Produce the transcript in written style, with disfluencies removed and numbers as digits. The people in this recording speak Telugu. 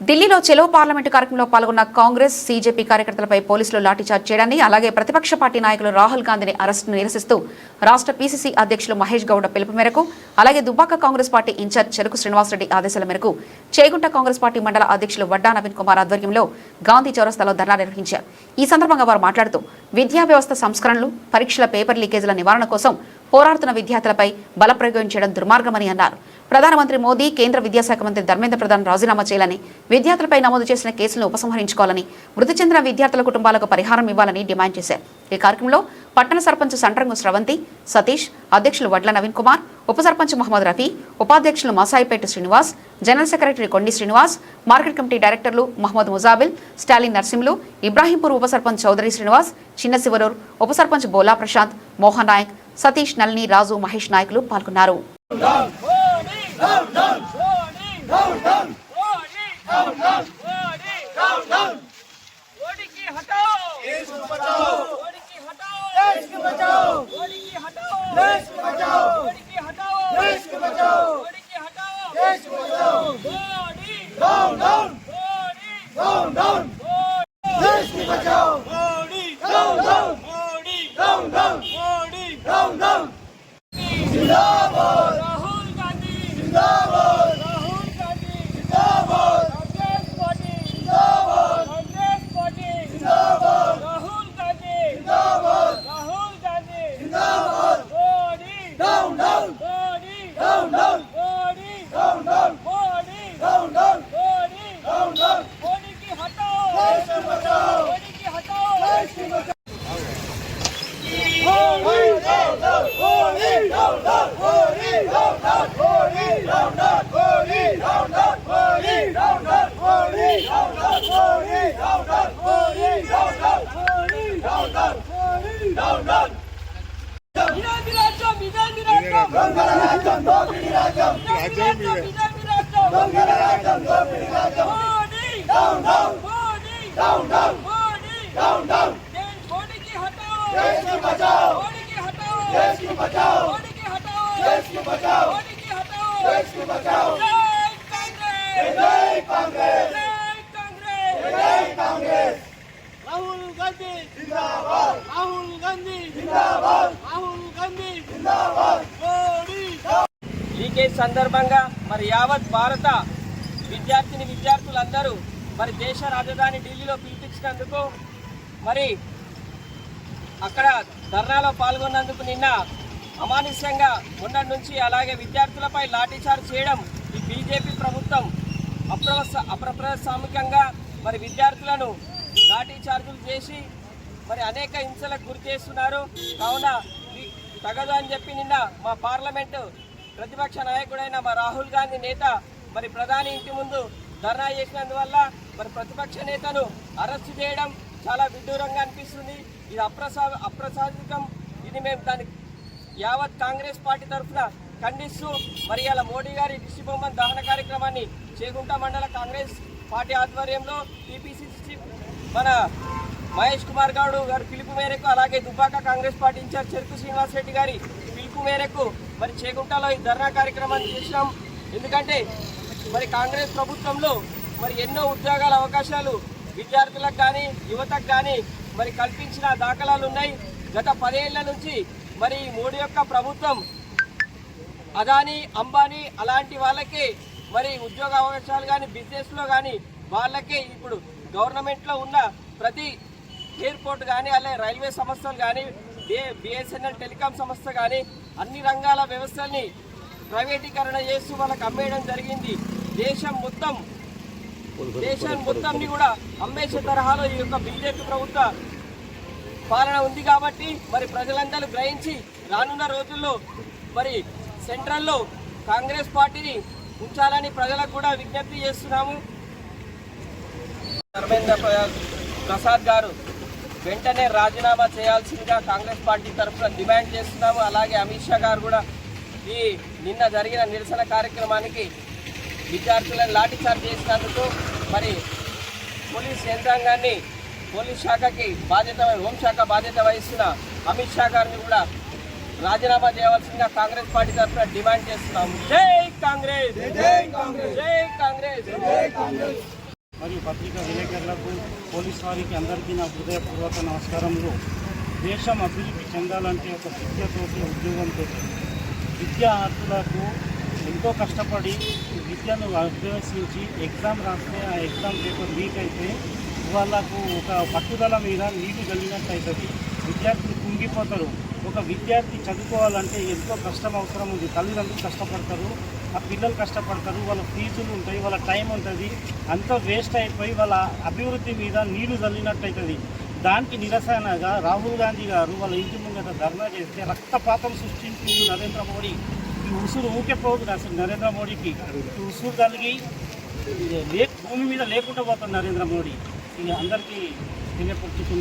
ఢిల్లీలో చెలో పార్లమెంటు కార్యక్రమంలో పాల్గొన్న కాంగ్రెస్ సీజేపీ కార్యకర్తలపై పోలీసులు లాఠీచార్జ్ చేయడాన్ని అలాగే ప్రతిపక్ష పార్టీ నాయకులు రాహుల్ గాంధీని అరెస్టును నిరసిస్తూ రాష్ట్ర పీసీసీ అధ్యక్షులు మహేష్ గౌడ పిలుపు మేరకు అలాగే దుబ్బాక కాంగ్రెస్ పార్టీ ఇన్ఛార్జ్ చెరుకు శ్రీనివాసరెడ్డి ఆదేశాల మేరకు చేగుంట కాంగ్రెస్ పార్టీ మండల అధ్యక్షులు వడ్డా నవీన్ కుమార్ ఆధ్వర్యంలో గాంధీ చౌరస్తాలో ధర్నా నిర్వహించారు. ఈ సందర్భంగా వారు మాట్లాడుతూ విద్యా వ్యవస్థ సంస్కరణలు, పరీక్షల పేపర్ లీకేజీల నివారణ కోసం పోరాడుతున్న విద్యార్థులపై బలప్రయోగం చేయడం దుర్మార్గమని అన్నారు. ప్రధానమంత్రి మోదీ, కేంద్ర విద్యాశాఖ మంత్రి ధర్మేంద్ర ప్రధాన్ రాజీనామా చేయాలని, విద్యార్థులపై నమోదు చేసిన కేసులను ఉపసంహరించుకోవాలని, మృతి చెందిన విద్యార్థుల కుటుంబాలకు పరిహారం ఇవ్వాలని డిమాండ్ చేశారు. ఈ కార్యక్రమంలో పట్టణ సర్పంచ్ సంట్రంగు స్రవంతి, సతీష్, అధ్యక్షులు వడ్ల నవీన్ కుమార్, ఉప సర్పంచ్ మహమ్మద్ రఫీ, ఉపాధ్యక్షులు మసాయిపేట శ్రీనివాస్, జనరల్ సెక్రటరీ కొండి శ్రీనివాస్, మార్కెట్ కమిటీ డైరెక్టర్లు మహమ్మద్ ముజాబిల్, స్టాలిన్ నర్సింలు, ఇబ్రాహీంపూర్ ఉప సర్పంచ్ చౌదరి శ్రీనివాస్, చిన్న శివరూర్, ఉప సర్పంచ్ బోలా ప్రశాంత్, మోహన్ నాయక్, సతీష్, నళిని, రాజు, మహేష్ నాయకులు పాల్గొన్నారు. లీకేజ్ సందర్భంగా మరి యావత్ భారత విద్యార్థులందరూ మరి దేశ రాజధాని ఢిల్లీలో పిలిపించినందుకు మరి అక్కడ ధర్నాలో పాల్గొన్నందుకు నిన్న అమానుష్యంగా మొన్నటి నుంచి అలాగే విద్యార్థులపై లాఠీచార్జ్ చేయడం ఈ బీజేపీ ప్రభుత్వం అప్రజాస్వామికంగా మరి విద్యార్థులను లాఠీచార్జులు చేసి మరి అనేక హింసలకు గురి చేస్తున్నారు. కావున తగదు అని చెప్పి నిన్న మా పార్లమెంటు ప్రతిపక్ష నాయకుడైన మా రాహుల్ గాంధీ నేత మరి ప్రధాని ఇంటి ముందు ధర్నా చేసినందువల్ల మరి ప్రతిపక్ష నేతను అరెస్టు చేయడం చాలా విడ్డూరంగా అనిపిస్తుంది. ఇది అప్రసాదికం. ఇది మేము దాని యావత్ కాంగ్రెస్ పార్టీ తరఫున ఖండిస్తూ మరి ఇలా మోడీ గారి దిష్టి బొమ్మను దహన కార్యక్రమాన్ని చేగుంట మండల కాంగ్రెస్ పార్టీ ఆధ్వర్యంలో టీపీసీసీ మన మహేష్ కుమార్ గౌడ్ గారి పిలుపు మేరకు అలాగే దుబ్బాక కాంగ్రెస్ పార్టీ ఇన్ఛార్జ్ చెరుకు శ్రీనివాసరెడ్డి గారి పిలుపు మేరకు మరి చేగుంటలో ఈ ధర్నా కార్యక్రమాన్ని చేసినాం. ఎందుకంటే మరి కాంగ్రెస్ ప్రభుత్వంలో మరి ఎన్నో ఉద్యోగాల అవకాశాలు విద్యార్థులకు కానీ యువతకు కానీ మరి కల్పించిన దాఖలాలు ఉన్నాయి. గత 10 ఏళ్ల నుంచి మరి మోడీ యొక్క ప్రభుత్వం అదానీ, అంబానీ అలాంటి వాళ్ళకే మరి ఉద్యోగ అవకాశాలు కానీ బిజినెస్లో కానీ వాళ్ళకే ఇప్పుడు గవర్నమెంట్లో ఉన్న ప్రతి ఎయిర్పోర్ట్ కానీ అలాగే రైల్వే సంస్థలు కానీ బిఎస్ఎన్ఎల్ టెలికాం సంస్థ కానీ అన్ని రంగాల వ్యవస్థల్ని ప్రైవేటీకరణ చేస్తూ వాళ్ళకి అమ్మేయడం జరిగింది. దేశం మొత్తంని కూడా అమ్మేసే తరహాలో ఈ యొక్క బీజేపీ ప్రభుత్వ పాలన ఉంది. కాబట్టి మరి ప్రజలందరూ గ్రహించి రానున్న రోజుల్లో మరి సెంట్రల్లో కాంగ్రెస్ పార్టీని ఉంచాలని ప్రజలకు కూడా విజ్ఞప్తి చేస్తున్నాము. ధర్మేంద్ర ప్రసాద్ గారు వెంటనే రాజీనామా చేయాల్సిందిగా కాంగ్రెస్ పార్టీ తరఫున డిమాండ్ చేస్తున్నాము. అలాగే అమిత్ షా గారు కూడా ఈ నిన్న జరిగిన నిరసన కార్యక్రమానికి విద్యార్థులను లాఠీచార్జ్ చేసినందుకు మరి పోలీస్ యంత్రాంగాన్ని, పోలీస్ శాఖకి హోంశాఖ బాధ్యత వహిస్తున్న అమిత్ షా గారిని కూడా రాజీనామా చేయవలసిందిగా కాంగ్రెస్ పార్టీ తరఫున డిమాండ్ చేస్తున్నాము. జై కాంగ్రెస్, జై కాంగ్రెస్, జై కాంగ్రెస్. మరియు పత్రికా విలేకరులకు, పోలీస్ వారికి అందరికీ నా హృదయపూర్వక నమస్కారములు. దేశం అభివృద్ధి చెందాలంటే ఒక విద్యతోటి, ఉద్యోగంతో, విద్యార్థులకు ఎంతో కష్టపడి విద్యను అభ్యసించి ఎగ్జామ్ రాస్తే ఆ ఎగ్జామ్ పేపర్ లీక్ అయితే వాళ్ళకు ఒక పట్టుదల మీద నీళ్లు కలిగినట్టు అవుతుంది. విద్యార్థులు కుంగిపోతారు. ఒక విద్యార్థి చదువుకోవాలంటే ఎంతో కష్టం అవసరం ఉంది. తల్లిదండ్రులు కష్టపడతారు, ఆ పిల్లలు కష్టపడతారు, వాళ్ళ ఫీజులు ఉంటాయి, వాళ్ళ టైం ఉంటుంది, అంతా వేస్ట్ అయిపోయి వాళ్ళ అభివృద్ధి మీద నీళ్లు చల్లినట్టు అవుతుంది. దానికి నిరసనగా రాహుల్ గాంధీ గారు వాళ్ళ ఇంటి ముంగట ధర్నా చేస్తే రక్తపాతం సృష్టించింది నరేంద్ర మోడీ. ఈ ఉసురు ఊకెపోదు అసలు నరేంద్ర మోడీకి. ఈ ఉసురు కలిగి భూమి మీద లేకుండా పోతుంది నరేంద్ర మోడీ. ఇది అందరికీ తెలియపరుచుతున్నారు.